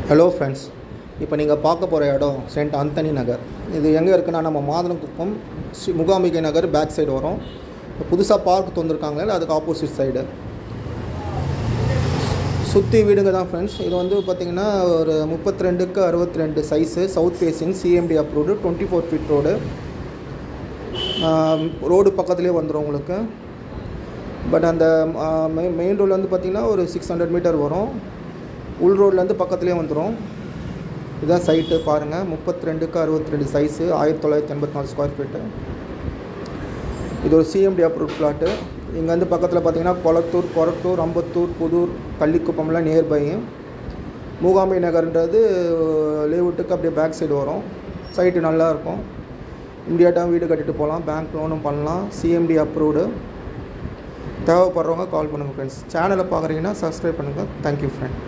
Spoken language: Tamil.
ஹலோ ஃப்ரெண்ட்ஸ், இப்போ நீங்கள் பார்க்க போகிற இடம் சென்ட் ஆந்தனி நகர். இது எங்கே இருக்குன்னா நம்ம மாதனக்குப்பம் முகாம்பிகை நகர் பேக் சைடு வரும். புதுசாக பார்க் தந்துருக்காங்களே அதுக்கு ஆப்போசிட் சைடு சுற்றி வீடுங்க தான் ஃப்ரெண்ட்ஸ். இது வந்து பார்த்திங்கன்னா ஒரு 32க்கு 62 size, south facing, CMD approved, 24 feet road. Road பக்கத்துலேயே வந்துடும் உங்களுக்கு. பட் அந்த மெயின் ரோடில் வந்து பார்த்திங்கன்னா ஒரு 600 மீட்டர் வரும். உள் ரோட்லேருந்து பக்கத்துலேயே வந்துடும். இதுதான் சைட்டு பாருங்கள். 32க்கு 62 சைஸு, 1984 ஸ்கொயர் ஃபீட்டு. இது ஒரு சிஎம்டி அப்ரூவ் பிளாட்டு. இங்கே வந்து பக்கத்தில் பார்த்திங்கன்னா கொளத்தூர், அம்பத்தூர், புதூர், கள்ளிக்குப்பம்லாம் நியர்பை. மூகாம்பை நகர்ன்றது லேவுட்டுக்கு அப்படியே பேக் சைடு வரும். சைட்டு நல்லாயிருக்கும். இம்மிடியேட்டாக வீடு கட்டிட்டு போகலாம். பேங்க் லோனும் பண்ணலாம். CMD approved. தேவைப்படுறவங்க கால் பண்ணுங்கள் ஃப்ரெண்ட்ஸ். சேனலை பார்க்குறீங்கன்னா சப்ஸ்கிரைப் பண்ணுங்கள். Thank you friend.